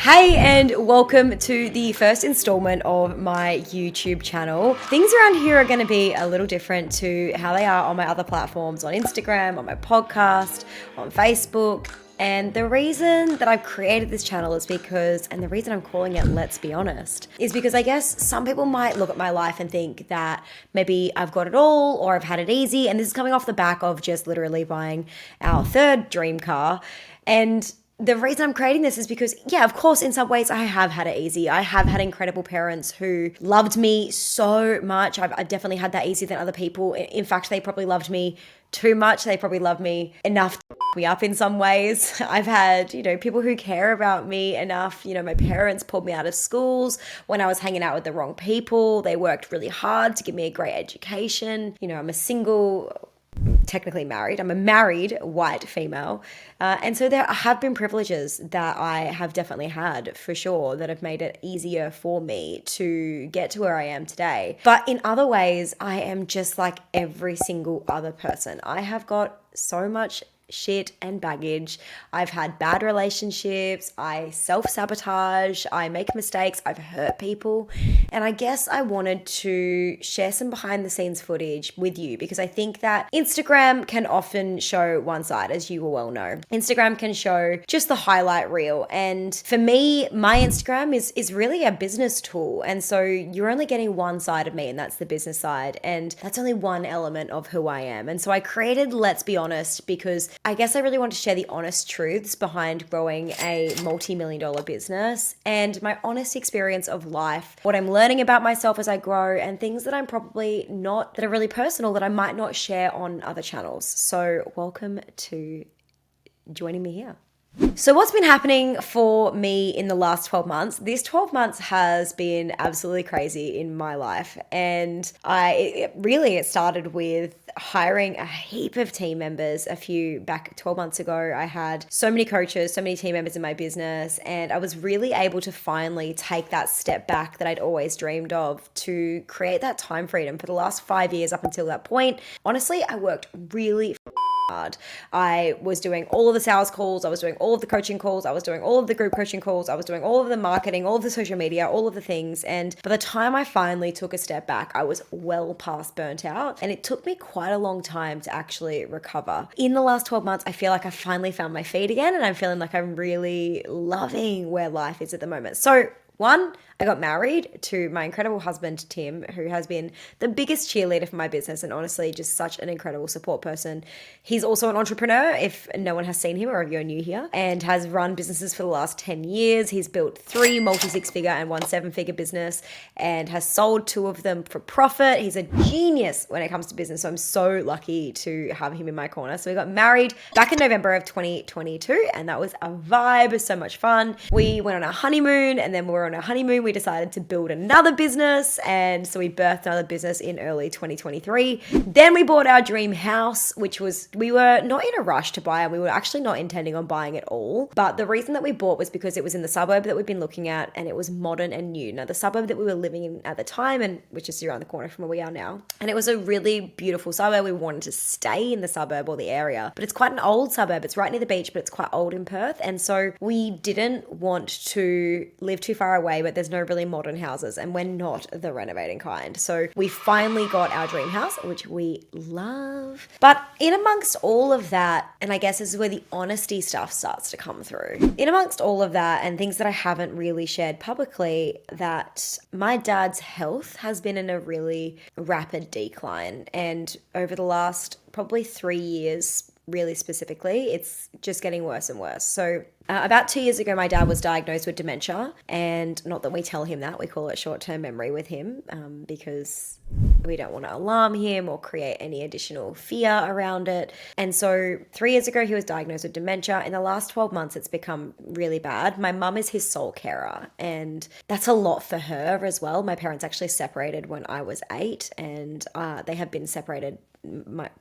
Hey, and welcome to the first installment of my YouTube channel. Things around here are going to be a little different to how they are on my other platforms, on Instagram, on my podcast, on Facebook. And the reason that I've created this channel is because, and the reason I'm calling it Let's Be Honest, is because I guess some people might look at my life and think that maybe I've got it all or I've had it easy. And this is coming off the back of just literally buying our third dream car. And the reason I'm creating this is because, yeah, of course, in some ways I have had it easy. I have had incredible parents who loved me so much. I've definitely had that easier than other people. In fact, they probably loved me too much. They probably loved me enough to me up in some ways. I've had, people who care about me enough. My parents pulled me out of schools when I was hanging out with the wrong people. They worked really hard to give me a great education. I'm a single, technically married. I'm a married white female. And so there have been privileges that I have definitely had for sure that have made it easier for me to get to where I am today. But in other ways, I am just like every single other person. I have got so much shit and baggage. I've had bad relationships. I self-sabotage. I make mistakes. I've hurt people. And I guess I wanted to share some behind the scenes footage with you because I think that Instagram can often show one side, as you will well know. Instagram can show just the highlight reel. And for me, my Instagram is really a business tool. And so you're only getting one side of me, and that's the business side. And that's only one element of who I am. And so I created Let's Be Honest because I guess I really want to share the honest truths behind growing a multi-million-dollar business and my honest experience of life, what I'm learning about myself as I grow, and things that I'm probably not, that are really personal, that I might not share on other channels. So welcome to joining me here. So what's been happening for me in the last 12 months? This 12 months has been absolutely crazy in my life. And it started with hiring a heap of team members back 12 months ago. I had so many coaches, so many team members in my business, and I was really able to finally take that step back that I'd always dreamed of to create that time freedom. For the last 5 years up until that point, honestly, I worked really hard. I was doing all of the sales calls. I was doing all of the coaching calls. I was doing all of the group coaching calls. I was doing all of the marketing, all of the social media, all of the things. And by the time I finally took a step back, I was well past burnt out. And it took me quite a long time to actually recover. In the last 12 months, I feel like I finally found my feet again. And I'm feeling like I'm really loving where life is at the moment. So one, I got married to my incredible husband, Tim, who has been the biggest cheerleader for my business and honestly just such an incredible support person. He's also an entrepreneur, if no one has seen him or if you're new here, and has run businesses for the last 10 years. He's built 3 multi-6-figure and 1 7-figure business and has sold 2 of them for profit. He's a genius when it comes to business, so I'm so lucky to have him in my corner. So we got married back in November of 2022, and that was a vibe, so much fun. We went on our honeymoon, and then we were on our honeymoon, we decided to build another business, and so we birthed another business in early 2023. Then we bought our dream house, which we were not in a rush to buy, and we were actually not intending on buying it all. But the reason that we bought was because it was in the suburb that we've been looking at, and it was modern and new. Now, the suburb that we were living in at the time, and which is around the corner from where we are now, and it was a really beautiful suburb. We wanted to stay in the suburb or the area, but it's quite an old suburb. It's right near the beach, but it's quite old in Perth, and so we didn't want to live too far away, but there's no really modern houses, and we're not the renovating kind. So we finally got our dream house, which we love. But in amongst all of that, and I guess this is where the honesty stuff starts to come through. In amongst all of that and things that I haven't really shared publicly, that my dad's health has been in a really rapid decline. And over the last probably 3 years, really specifically, it's just getting worse and worse. So about 2 years ago, my dad was diagnosed with dementia, and not that we tell him that, we call it short-term memory with him, because we don't want to alarm him or create any additional fear around it. And so 3 years ago, he was diagnosed with dementia. In the last 12 months, it's become really bad. My mum is his sole carer, and that's a lot for her as well. My parents actually separated when I was 8, and they have been separated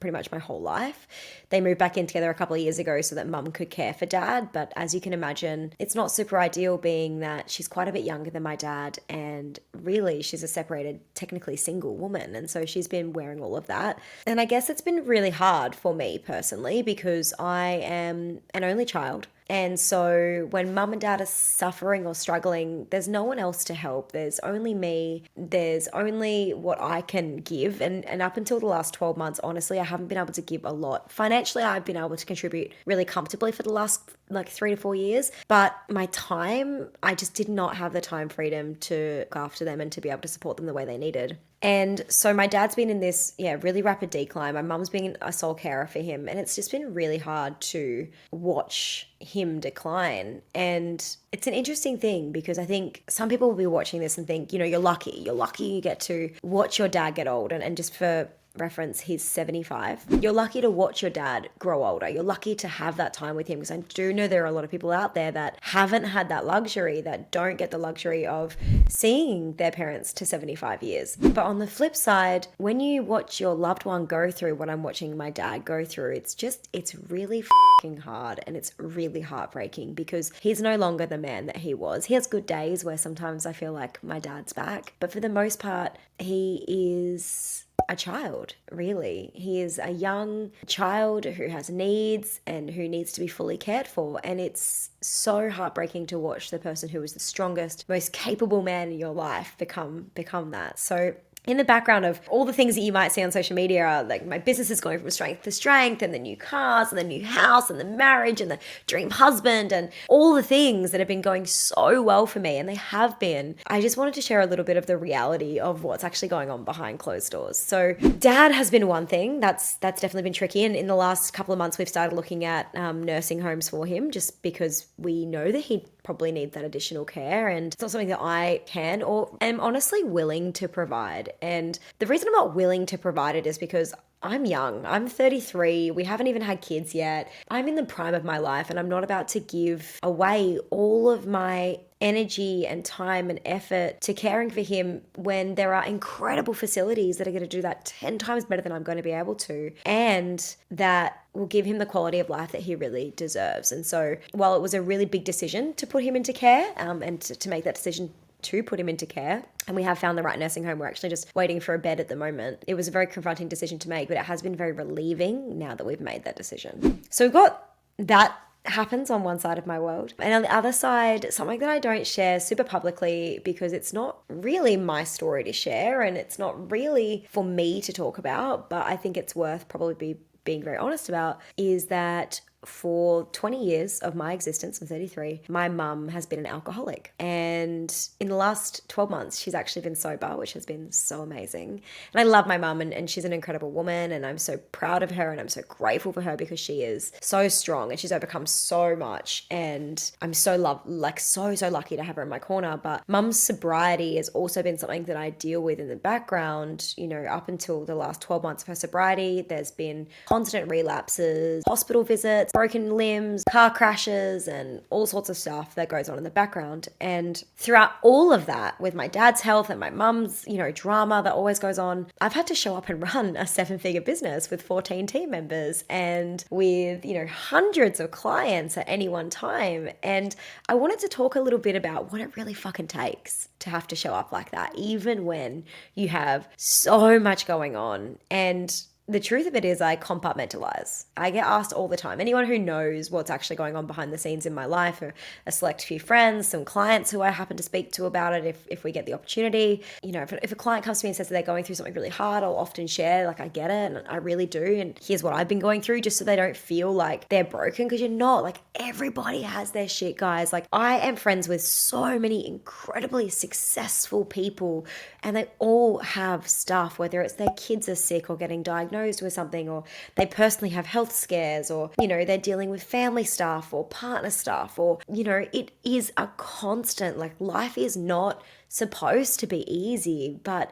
pretty much my whole life. They moved back in together a couple of years ago so that mum could care for dad, but as you can imagine, it's not super ideal, being that she's quite a bit younger than my dad, and really she's a separated, technically single woman, and so she's been wearing all of that. And I guess it's been really hard for me personally because I am an only child, And so when mum and dad are suffering or struggling, there's no one else to help. There's only me. There's only what I can give. And up until the last 12 months, honestly, I haven't been able to give a lot. Financially, I've been able to contribute really comfortably for the last like 3 to 4 years. But my time, I just did not have the time freedom to look after them and to be able to support them the way they needed. And so my dad's been in this, really rapid decline. My mum's been a sole carer for him. And it's just been really hard to watch him decline. And it's an interesting thing because I think some people will be watching this and think, you're lucky. You're lucky you get to watch your dad get old. And just for reference, he's 75. You're lucky to watch your dad grow older. You're lucky to have that time with him because I do know there are a lot of people out there that haven't had that luxury, that don't get the luxury of seeing their parents to 75 years. But on the flip side, when you watch your loved one go through what I'm watching my dad go through, it's really fucking hard and it's really heartbreaking because he's no longer the man that he was. He has good days where sometimes I feel like my dad's back, but for the most part, he is a child, really. He is a young child who has needs and who needs to be fully cared for. And it's so heartbreaking to watch the person who was the strongest, most capable man in your life become that. So in the background of all the things that you might see on social media are like my business is going from strength to strength and the new cars and the new house and the marriage and the dream husband and all the things that have been going so well for me, and they have been. I just wanted to share a little bit of the reality of what's actually going on behind closed doors. So dad has been one thing that's definitely been tricky, and in the last couple of months we've started looking at nursing homes for him just because we know that he probably need that additional care, and it's not something that I can or am honestly willing to provide. And the reason I'm not willing to provide it is because I'm young. I'm 33. We haven't even had kids yet. I'm in the prime of my life and I'm not about to give away all of my energy and time and effort to caring for him when there are incredible facilities that are going to do that 10 times better than I'm going to be able to, and that will give him the quality of life that he really deserves. And so while it was a really big decision to put him into care and to make that decision to put him into care, and we have found the right nursing home. We're actually just waiting for a bed at the moment. It was a very confronting decision to make, but it has been very relieving now that we've made that decision. So we've got that happens on one side of my world. And on the other side, something that I don't share super publicly because it's not really my story to share and it's not really for me to talk about, but I think it's worth probably being very honest about, is that for 20 years of my existence, I'm 33, my mum has been an alcoholic. And in the last 12 months, she's actually been sober, which has been so amazing. And I love my mum and she's an incredible woman and I'm so proud of her and I'm so grateful for her because she is so strong and she's overcome so much. And I'm so lucky to have her in my corner. But mum's sobriety has also been something that I deal with in the background. Up until the last 12 months of her sobriety, there's been constant relapses, hospital visits, broken limbs, car crashes, and all sorts of stuff that goes on in the background. And throughout all of that, with my dad's health and my mum's, drama that always goes on, I've had to show up and run a 7-figure business with 14 team members and with, hundreds of clients at any one time. And I wanted to talk a little bit about what it really fucking takes to have to show up like that, even when you have so much going on. And the truth of it is I compartmentalize. I get asked all the time. Anyone who knows what's actually going on behind the scenes in my life, or a select few friends, some clients who I happen to speak to about it if we get the opportunity. If a client comes to me and says that they're going through something really hard, I'll often share, I get it and I really do. And here's what I've been going through, just so they don't feel like they're broken, because you're not. Everybody has their shit, guys. I am friends with so many incredibly successful people and they all have stuff, whether it's their kids are sick or getting diagnosed with something, or they personally have health scares, or they're dealing with family stuff or partner stuff, or it is a constant. Life is not supposed to be easy, but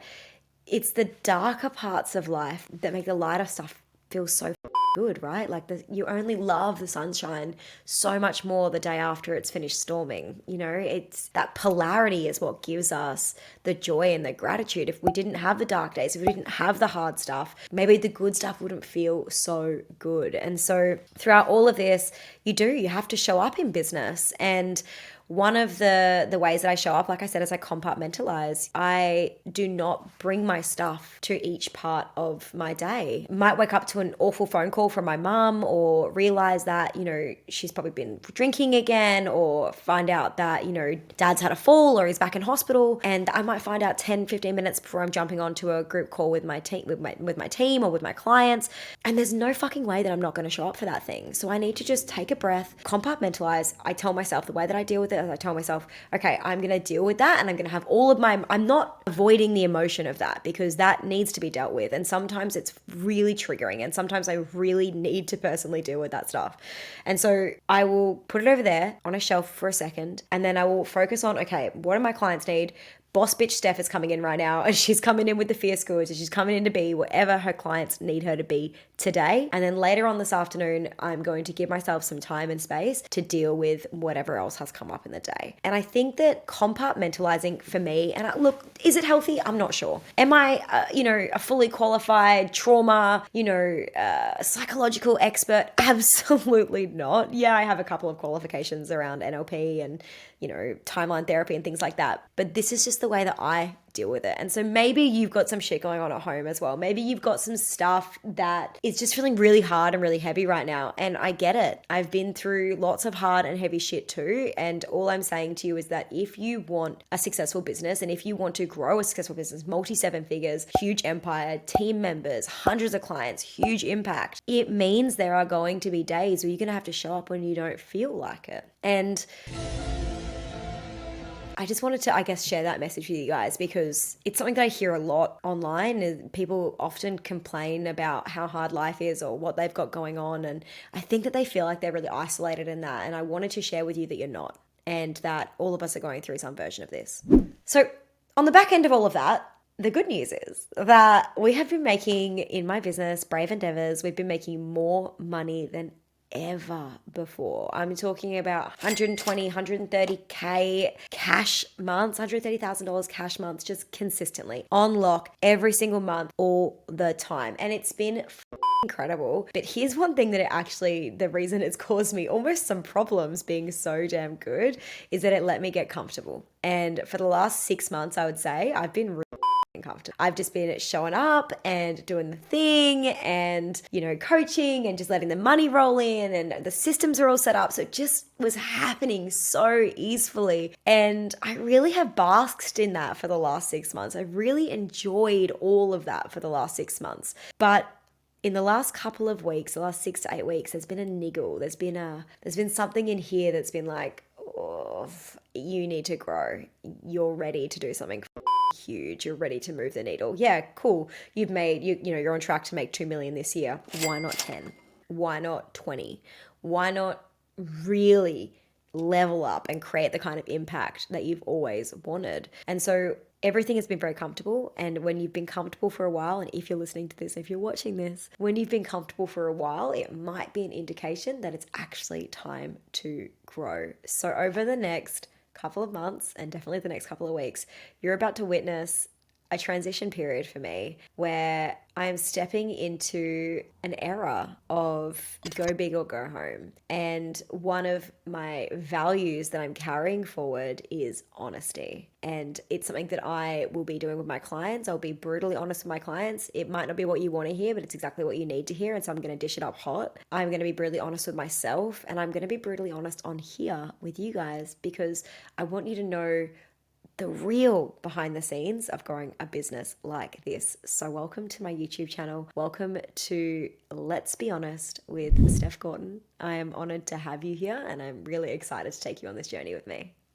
it's the darker parts of life that make the lighter stuff feel so good, right? You only love the sunshine so much more the day after it's finished storming. It's that polarity is what gives us the joy and the gratitude. If we didn't have the dark days, if we didn't have the hard stuff, maybe the good stuff wouldn't feel so good. And so throughout all of this, you have to show up in business. And one of the ways that I show up, like I said, is I compartmentalize. I do not bring my stuff to each part of my day. Might wake up to an awful phone call from my mum, or realize that, she's probably been drinking again, or find out that, dad's had a fall or he's back in hospital. And I might find out 10, 15 minutes before I'm jumping onto a group call with my team, with my team or with my clients. And there's no fucking way that I'm not going to show up for that thing. So I need to just take a breath, compartmentalize. I tell myself the way that I deal with it is I tell myself, okay, I'm going to deal with that, and I'm going to have I'm not avoiding the emotion of that, because that needs to be dealt with. And sometimes it's really triggering, and sometimes I really need to personally deal with that stuff. And so I will put it over there on a shelf for a second, and then I will focus on, okay, what do my clients need? Boss bitch Steph is coming in right now, and she's coming in with the fierce goods, and she's coming in to be whatever her clients need her to be today. And then later on this afternoon, I'm going to give myself some time and space to deal with whatever else has come up in the day. And I think that compartmentalizing for me, and look, is it healthy? I'm not sure. Am I, a fully qualified trauma, psychological expert? Absolutely not. Yeah, I have a couple of qualifications around NLP and, timeline therapy and things like that. But this is just the way that I deal with it. And so maybe you've got some shit going on at home as well. Maybe you've got some stuff that is just feeling really hard and really heavy right now. And I get it. I've been through lots of hard and heavy shit too. And all I'm saying to you is that if you want a successful business, and if you want to grow a successful business, multi-seven figures, huge empire, team members, hundreds of clients, huge impact, it means there are going to be days where you're going to have to show up when you don't feel like it. And I just wanted to, share that message with you guys, because it's something that I hear a lot online. Is people often complain about how hard life is or what they've got going on. And I think that they feel like they're really isolated in that. And I wanted to share with you that you're not, and that all of us are going through some version of this. So on the back end of all of that, the good news is that we have been making, in my business, Brave Endeavors, we've been making more money than ever before. I'm talking about 120, 130K cash months, $130,000 cash months, just consistently on lock every single month, all the time. And it's been incredible. But here's one thing that the reason it's caused me almost some problems being so damn good is that it let me get comfortable. And for the last 6 months, I would say I've been really comfortable. I've just been showing up and doing the thing and, coaching and just letting the money roll in, and the systems are all set up. So it just was happening so easily. And I really have basked in that for the last 6 months. I really enjoyed all of that for the last 6 months. But in the last couple of weeks, the last 6 to 8 weeks, there's been a niggle. There's been something in here that's been like, oh, you need to grow. You're ready to do something huge. You're ready to move the needle. Yeah, cool. You're on track to make 2 million this year. Why not 10? Why not 20? Why not really level up and create the kind of impact that you've always wanted? And so everything has been very comfortable. And when you've been comfortable for a while, and if you're listening to this, if you're watching this, when you've been comfortable for a while, it might be an indication that it's actually time to grow. So over the next couple of months, and definitely the next couple of weeks, you're about to witness a transition period for me where I'm stepping into an era of go big or go home. And one of my values that I'm carrying forward is honesty. And it's something that I will be doing with my clients. I'll be brutally honest with my clients. It might not be what you want to hear, but it's exactly what you need to hear. And so I'm going to dish it up hot. I'm going to be brutally honest with myself, and I'm going to be brutally honest on here with you guys, because I want you to know the real behind the scenes of growing a business like this. So welcome to my YouTube channel. Welcome to Let's Be Honest with Steph Gorton. I am honored to have you here, and I'm really excited to take you on this journey with me.